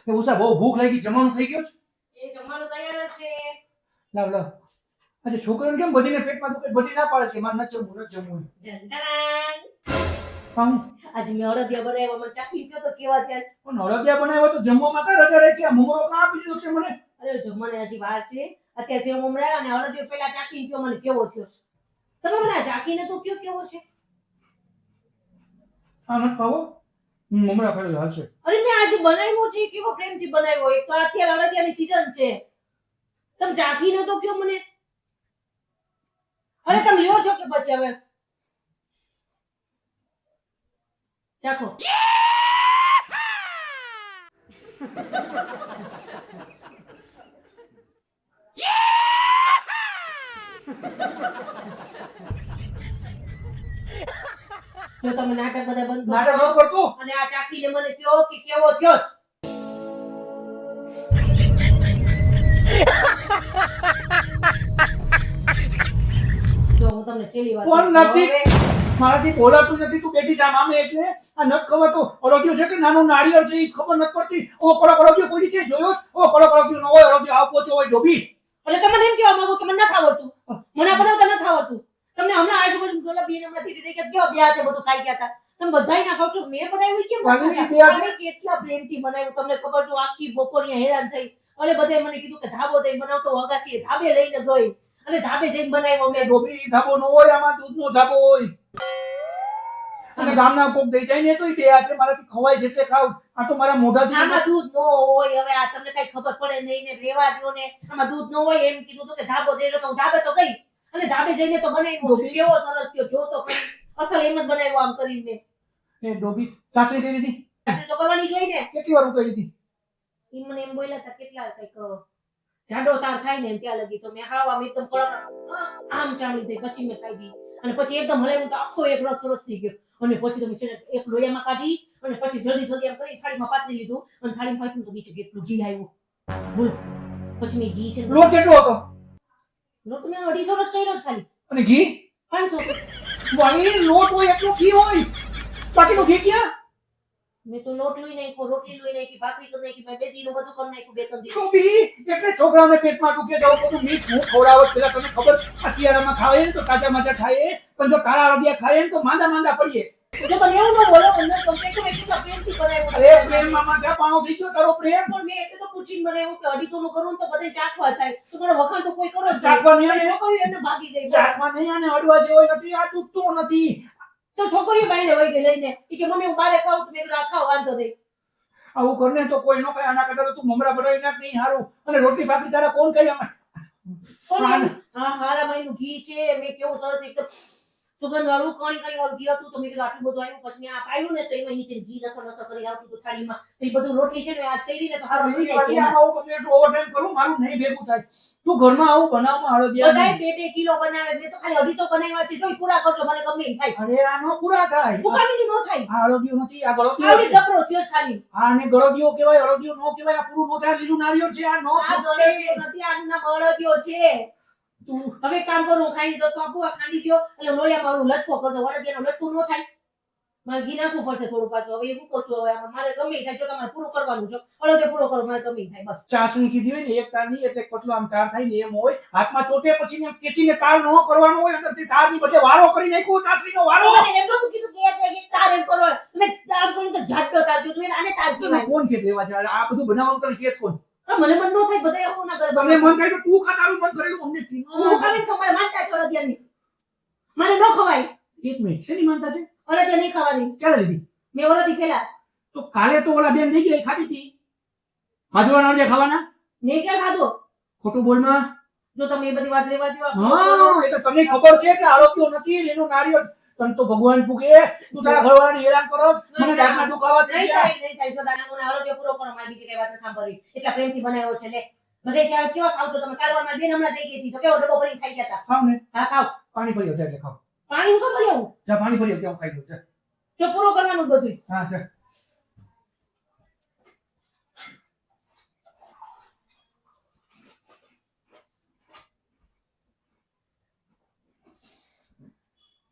એ ઉષા બહુ ભૂખ લાગી, જમવાનું થઈ ગયું છે? એ જમવાનું તૈયાર જ છે. લાવ લાવ. આજે છોકરાને કેમ બધીને પેટમાં દુખે, બધી ના પાડે છે મારે ન જમવું ન જમવું. ઢંઢાણ. હા આજે મેં અડદિયા બનાવ્યા, મને ચાખી ગયો તો કેવા થયા છે. પણ અડદિયા બનાવ્યો તો જમવામાં કઈ રજા રહી ગયા? મમરો કાં આપી દીધો છે મને? અરે જમવાને હજી વાર છે. અત્યારે સેવ મમરા અને અડદિયો પેલા ચાખીને કયો મને કેવો થયો છે. તમે મને આ ચાખીને તો કયો કેવો છે. હા નથી ખાવો, મમરા ખાઈ હાલશે. અરે મેં આજે બનાવ્યો છે, કેવો પ્રેમથી બનાવ્યો. એક તો અત્યારે અડદિયાની સીઝન છે. તમે ચાખીને તો કયો મને. અરે તમે લ્યો છો કે પછી હવે ચાખો. જો તમે નાટક બધા બંધ કરો નાટક ન કરતો. અને આ ચાખીને મને કયો કે કેવો થયો છે. જો હું તમને છેલ્લી વાર કોણ કહું છું, નથી? હવે મારાથી બોલાતું નથી, તું બેઠી જા મામે એટલે આ નત ખબર તો અડદિયો છે કે નાનું નાળિયેર છે એ ખબર નથી પડતી. ઓ કડક અડદિયો કોઈ દી જોયો છે? ઓ કડક અડદિયો ન હોય, અડદિયો આવ પોચો હોય ડોબી. એટલે તમે મને એમ કહેવા માંગો કે મને નથી આવડતું, મને બનાવતા નથી આવડતું. તમને હમણાં આજુબાજુ સોલા બેન હમણાં દીધી કે કેવો બે હાથે બધું ખાઈ ગયા હતા. તમે બધાય ના ખાવ છો, મેં બનાવ્યું કેમ વાલી, નથી બે હાથે? ખાતા? કેટલા પ્રેમથી બનાવ્યું તમને ખબર છે. આખી બપોરિયા હેરાન થઈ અને બધાય મને કીધું કે ધાબો દઈ બનાવતો અગાસીએ ધાબે લઈને ગઈ અને ધાબે જઈને બનાવ્યો એ મેં. ડોબી ધાબો ન હોય, આમાં દૂધનો ધાબો હોય. અને ગામના કોક દઈ જાય ને તોય બે હાથે મારાથી ખવાય જેટલે ખાવ. આ તો મારા મોઢાથી આમાં દૂધ ન હોય. હવે આ તમને કઈ ખબર પડે નહીં ને રેવા દો ને. આમાં દૂધ ન હોય એમ કીધું હતું કે ધાબો દઈ લો તો હું ધાબે તો ગઈ અને ધાબે જઈને તો બનાવ્યો. કેવો સરસ થયો જો તો ખરી. અસલ એમ જ બનાવ્યો આમ કરીને. એ ડોબી ચાસણી કરી હતી? ચાસણી તો કરવાની જ હોય ને. કેટલી વાર ઉકાળી હતી? ઈ મને એમ બોલ્યા હતા કેટલા કઈક જાડો તાર થાય ને ત્યાં લગી તો મેં હાવ આમ એકદમ કડક આમ ચામડી થઈ પછી મેં ખાધી અને પછી એકદમ હલાવ્યું તો આખો એક રસ સરસ થઈ ગયો અને પછી તમે છે ને એક લોયામાં કાઢી અને પછી જલ્દી આમ કરી થાળીમાં પાથરી લીધું અને થાળીમાં પાથર્યું તો નીચે કેટલું ઘી આવ્યું બોલો. પછી મેં ઘી છે ને લોટ કેટલો હતો? લોટ મેં 250 જ કર્યો છે ખાલી. અને ઘી? 500. વાળી લોટ હોય એટલું ઘી હોય, બાકીનું ઘી ક્યાં? મેં તો લોટ લઈ નાખ્યો, રોટલી લઈ નાખી, ભાખરી કરી નાખી, મેં 2 દિનો બધું કરી નાખ્યું 2-3 દિવસ. ડોબી એટલે છોકરાઓને પેટમાં દુખે જાવ બધું મીઠ હું ખવડાવત પેલા તને ખબર? આ શિયાળામાં ખાઈએ ને તો તાજા માજા ખાઈએ, પણ જો કાળા અડદિયા ખાઈએ ને તો માંદા માંદા પડીએ. જો તમે એવું ન બોલો મને તો મેં કેટલા પ્રેમથી બનાવ્યું. અરે પ્રેમમાં માથા પાણો થઈ ગયો તારો પ્રેમ. પણ મેં એટલે તો પૂછીને બનાવ્યું કે 250 નું કરું ને તો બધે ચાખવા થાય તો મારો વખાણ તો કોઈ કરો જ ચાખવા નહીં નહીં. આવે. છોકરીઓ એને ભાગી ગઈ. ચાખવા નહીં આને અડવા જેવો નથી, આ તૂટતો નથી. તો છોકરીઓ બાઈને વહી ગઈ લઈને ઈ કે મમ્મી હું બારે ખાઉં તો મેં કીધું આ ખાવ વાંધો નહીં. આવું કરને તો કોઈ નો ખાય. આના કરતા તો તું મમરા બનાવી નાખ નહીં હારું. અને રોટલી ભાખરી તારા કોણ ખાય આમાં? કોણ હા હારા માઈનું ઘી છે મેં કેવું સરસ એક સુગંધ વાળું કણી વાળું ઘી હતું તો મેં કીધું આટલું બધું આવ્યું. પછી મેં આ પાયું ને તો એમાં નીચે ઘી નસર કરી આવતું હતું થાળીમાં. તો એ બધું રોટલી છે ને આજ કરી ને તો હારું થઈ જાય. આમાં આવું બધું એટલું ઓવરટાઈમ કરું મારું નહીં ભેગું થાય. તું ઘરમાં આવું બનાવમાં હળદિયા બધાય 2-2 કિલો બનાવે. મેં તો ખાલી 250 બનાવ્યા છે. જોઈ પૂરા કરજો મને ગમે ઈ થાય. અરે આ નો પૂરા થાય. મુકામીની નો થાય. આ હળદિયો નથી, આ ગળદિયો આવડી છે. ડબરો થયો છે ખાલી. આને ગળદિયો કહેવાય, હળદિયો નો કહેવાય. આ પૂરું નો થાય, લીલું નારિયેળ છે. આ નો આ ગળદિયો નથી, આનું નામ અળદિયો છે. તું હવે કામ કરું હું ખાંડી દો તો આપું આ ખાંડી દો એટલે લોયામાં ઓલું લચકો કરતો અળદિયાનો લચકો ન થાય. મારે ઘી નાખવું પડશે થોડું પાછું. હવે એ શું કરશું હવે આમાં મારે ગમે ઈ થાય. જો તમારે પૂરું કરવાનું છે અળદિયો પૂરો કરો મારે ગમે ઈ થાય બસ. ચાસણી કીધી હોય ને એક તાર ની એટલે પતલો આમ તાર થાય ને એમ હોય. હાથમાં ચોટે પછી ને ખેંચીને તાર નો કરવાનો હોય. અંદરથી તાર ની બદલે વારો કરી નાખ્યો ચાસણીનો વારો. મને એમ નતું કીધું કે એક તાર એમ કરો. મેં તાર કર્યું તો જાડો તાર કર્યું. મેં આને તાર તને કહેવાય. કોણ કે દેવા જાય? આ બધું બનાવવાનું તને કેસ કોણ? મને મન ન થાય બધા એવું ના કરે. તમને મન થાય તો તું ખા, તારું મન કરે તો અમને થી. હું ખાવીને તો મારે માનતા છે અળદિયાની. મારે ન ખવાય. એક મિનિટ શેની માનતા છે? અળદિયા નહીં ખાવાની. ક્યારે લીધી? મેં ઓલાથી પેલા તો કાલે તો ઓલા બેન લઈ ગઈ ખાધી હતી. માજવાના અડદિયા ખાવાના? મેં ક્યાં ખાધો? ખોટું બોલમાં. જો તમે એ બધી વાત લેવા દો. હા એટલે તમને ખબર છે કે આરોગ્ય નથી, લીલું નારિયેળ. તને તો ભગવાન પૂગે, તું તારા ઘરવાળાને હેરાન કરો, મને દાંતના દુખાવા થઈ નહીં ગયા. થાય નહીં થાય. જો દાનાનો અળદિયો પૂરો કરો મારી બીજી કઈ વાત નથી સાંભળવી. એટલા પ્રેમથી બનાવ્યો છે લે. બધે ત્યાં કેવા ખાવ છો તમે? કાલવાના બેન હમણાં થઈ ગઈ હતી તો કેવો ડબ્બો ભરીને ખાઈ ગયા હતા. ખાવ ને, હા ખાવ. પાણી ભરી આવજે એટલે ખાવ. પાણી હું તો ભરી આવું. જા પાણી ભરી આવજે, હું ખાઈ લઉં. જા. જો પૂરો કરવાનું બધું. હા જા.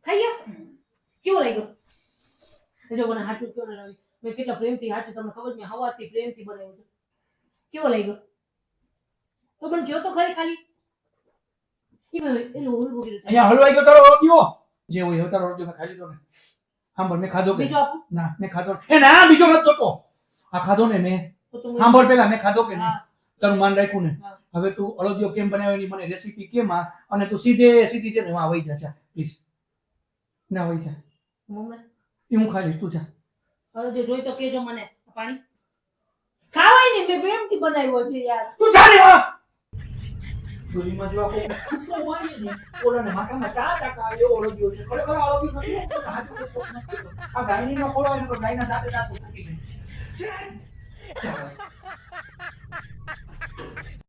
ખાઈ ગયા? કેવો લાગ્યો? જો મને સાચું કહો ને રવિ, મેં કેટલા પ્રેમથી સાચું તમને ખબર છે મેં સવારથી પ્રેમથી બનાવ્યું હતું. કેવો લાગ્યો તો પણ ગયો તો ખરી ખાલી એનું ઓલું બોલ્યું છે. અહીંયા હલવાઈ ગયો તારો અળદિયો જે હોય હવે તારો અળદિયો મેં ખાઈ લીધો ને સાંભળ મેં ખાધો કે બીજો આપું ના મેં ખાધો એ ના બીજો નથી થતો આ ખાધો ને મેં તો તું મને- સાંભળ પેલા મેં ખાધો કે નહીં હા. તારું માન રાખ્યું ને હા. હવે તું અળદિયો કેમ બનાવેલી મને રેસીપી કેમ આ અને તું સીધી છે ને એમાં વહી જા પ્લીઝ ના વહી જા મમ્મી એ હું ખાઈ લઈશ તું જા હવે જો જોઈ તો કેજો મને પાણી ખાવાય ને મેં પ્રેમથી બનાવ્યો છે યાર તું જા રે હા દોરીમાં જો કોઈ ખૂટો મારી ને ઓલાને માથામાં 4 ટકા એવો અળદિયો છે ખરેખર અળદિયો નથી આ ગાયનીનો ખોળો એને ગાયના દાંતે દાંત તૂટી જાય ચાલ.